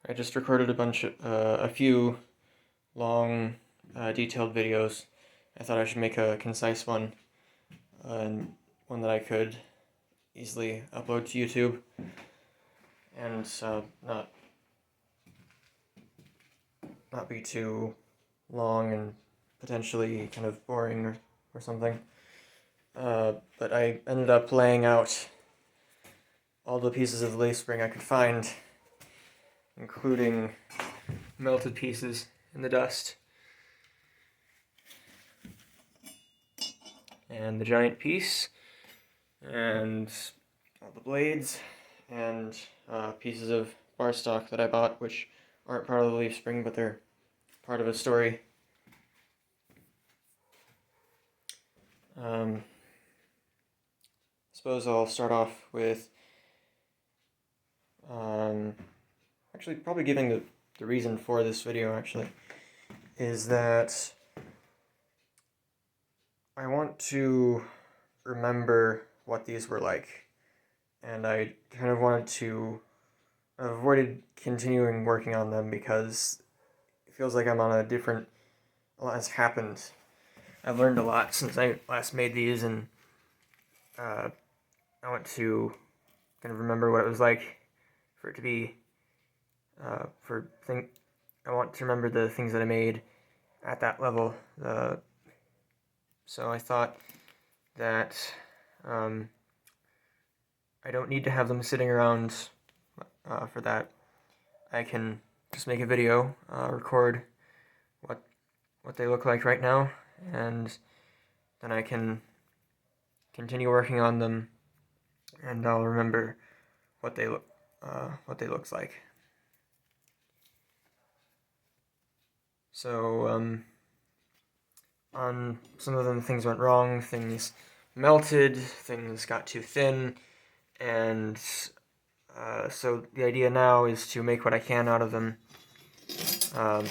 I just recorded a few long, detailed videos. I thought I should make a concise one, and one that I could easily upload to YouTube, and not be too long and potentially kind of boring or something. But I ended up laying out all the pieces of the leaf spring I could find, including melted pieces in the dust, and the giant piece, and all the blades, and pieces of bar stock that I bought, which aren't part of the leaf spring, but they're part of a story. I suppose I'll start off with actually probably giving the reason for this video actually is that I want to remember what these were like, and I kind of wanted to avoided continuing working on them because it feels like I'm on a lot has happened. I've learned a lot since I last made these, and I want to kind of remember what it was like for it to be, I want to remember the things that I made at that level. So I thought that I don't need to have them sitting around for that. I can just make a video, record what they look like right now, and then I can continue working on them, and I'll remember what they looks like. So on some of them, things went wrong. Things melted. Things got too thin, and so the idea now is to make what I can out of them.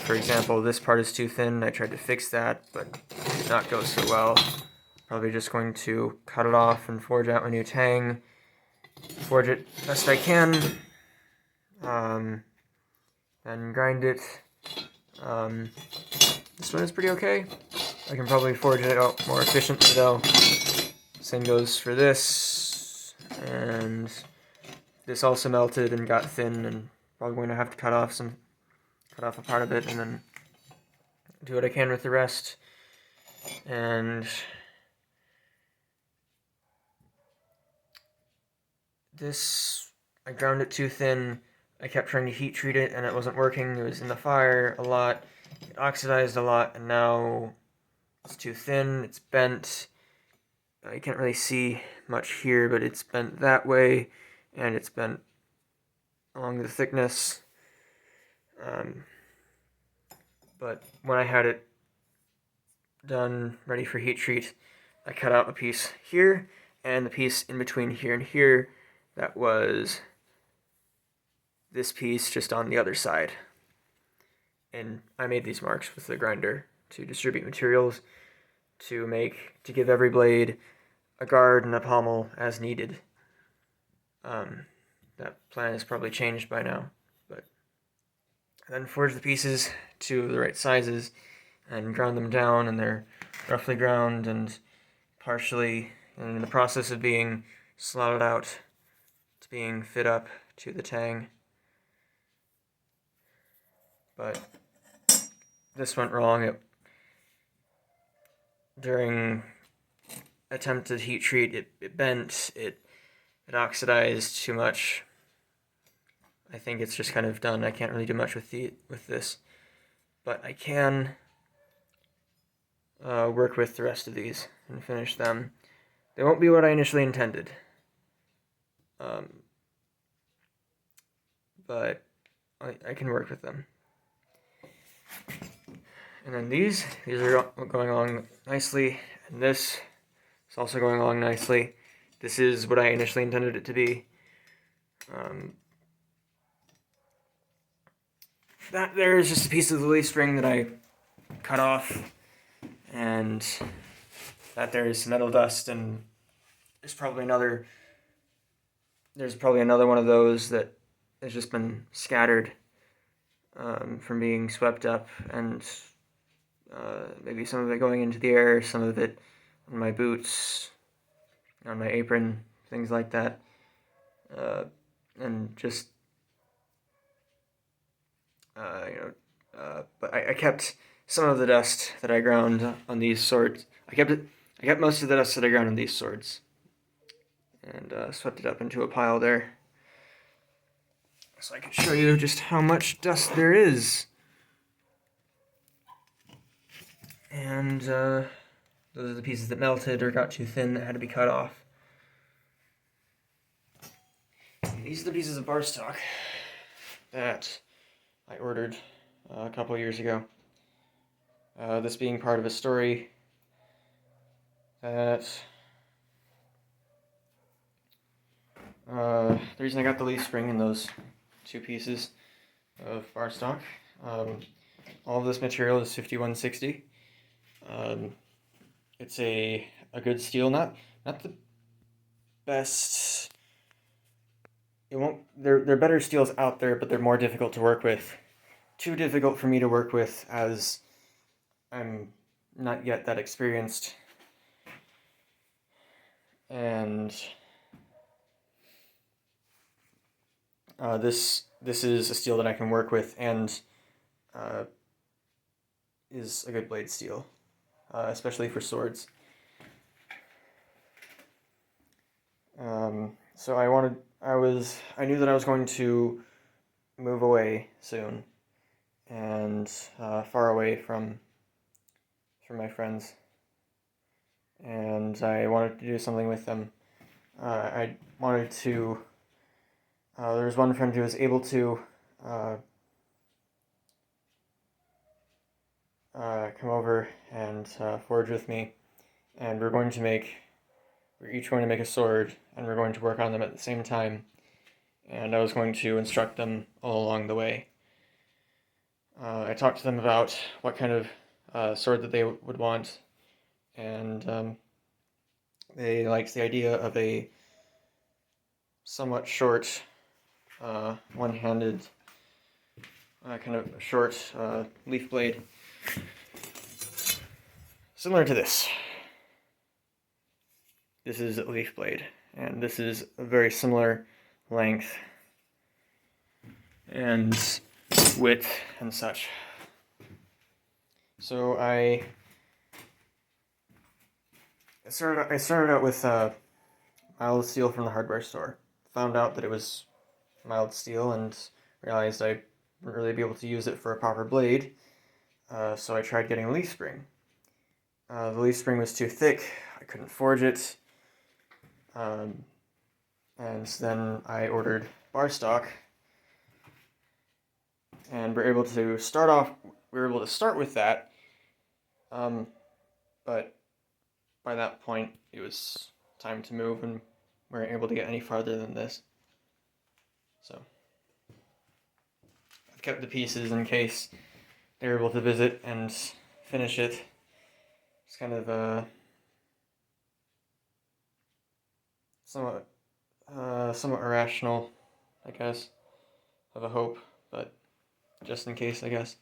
For example, this part is too thin. I tried to fix that, but it did not go so well. Probably just going to cut it off and forge out my new tang. Forge it best I can. Then grind it. This one is pretty okay. I can probably forge it out more efficiently though. Same goes for this. And this also melted and got thin, and probably going to have to cut off a part of it and then do what I can with the rest. And this, I ground it too thin. I kept trying to heat treat it and it wasn't working. It was in the fire a lot. It oxidized a lot, and now it's too thin. It's bent. You can't really see much here, but it's bent that way, and it's bent along the thickness. But when I had it done, ready for heat treat, I cut out a piece here, and the piece in between here and here, that was this piece just on the other side. And I made these marks with the grinder to distribute materials, to give every blade a guard and a pommel as needed. That plan is probably changed by now, but then forge the pieces to the right sizes and ground them down, and they're roughly ground and partially in the process of being slotted out to being fit up to the tang. But this went wrong. During attempted heat treat, it bent, it oxidized too much. I think it's just kind of done. I can't really do much with this, but I can work with the rest of these and finish them. They won't be what I initially intended, but I can work with them. And then these are going along nicely, and this is also going along nicely. This is what I initially intended it to be. That there is just a piece of the leaf spring that I cut off, and that there is metal dust, and there's probably another one of those that has just been scattered from being swept up, and maybe some of it going into the air, some of it on my boots, on my apron, things like that. And just, but I kept some of the dust that I ground on these swords. I kept most of the dust that I ground on these swords, and swept it up into a pile there, so I can show you just how much dust there is. And those are the pieces that melted or got too thin that had to be cut off. And these are the pieces of bar stock that I ordered a couple years ago. This being part of a story that the reason I got the leaf spring in those two pieces of bar stock. All of this material is 5160. It's a good steel, not the best. It won't. There are better steels out there, but they're more difficult to work with. Too difficult for me to work with, as I'm not yet that experienced. And this is a steel that I can work with, and is a good blade steel, especially for swords. So I knew that I was going to move away soon, and far away from my friends, and I wanted to do something with them. I wanted to. There was one friend who was able to come over and forge with me, and we're each going to make a sword, and we're going to work on them at the same time, and I was going to instruct them all along the way. I talked to them about what kind of sword that they would want, and they liked the idea of a somewhat short, one-handed, kind of short leaf blade, similar to this. This is a leaf blade, and this is a very similar length and width and such. So I started out with mild steel from the hardware store. Found out that it was mild steel and realized I wouldn't really be able to use it for a proper blade. So I tried getting a leaf spring. The leaf spring was too thick. I couldn't forge it. And then I ordered bar stock, and we were able to start with that, but by that point it was time to move, and we weren't able to get any farther than this. So I've kept the pieces in case they're able to visit and finish it. It's kind of a somewhat irrational, I guess, of a hope, but just in case, I guess.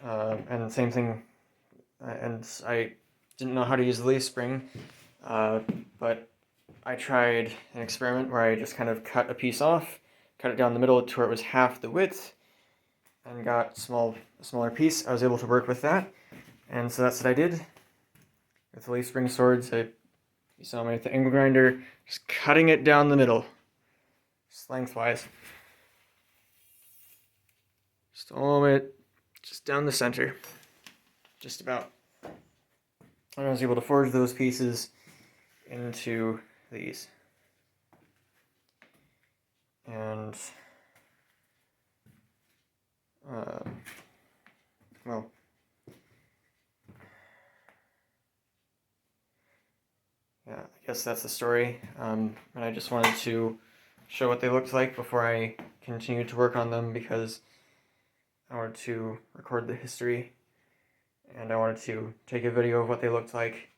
And same thing, and I didn't know how to use the leaf spring, but I tried an experiment where I just kind of cut a piece off, cut it down the middle to where it was half the width, and got a smaller piece. I was able to work with that, and so that's what I did with the leaf spring swords. You saw me with the angle grinder, just cutting it down the middle, just lengthwise. Just all of it, just down the center, just about. And I was able to forge those pieces into these. And, well, yeah, I guess that's the story. And I just wanted to show what they looked like before I continued to work on them, because I wanted to record the history, and I wanted to take a video of what they looked like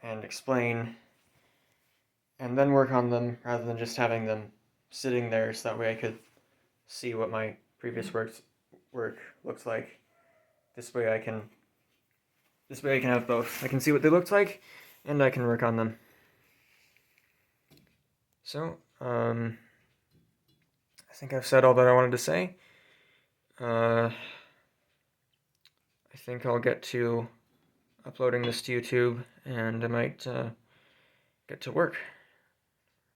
and explain, and then work on them rather than just having them sitting there, so that way I could see what my previous work looks like. This way I can have both. I can see what they looked like, and I can work on them. So, I think I've said all that I wanted to say. I think I'll get to uploading this to YouTube, and I might get to work.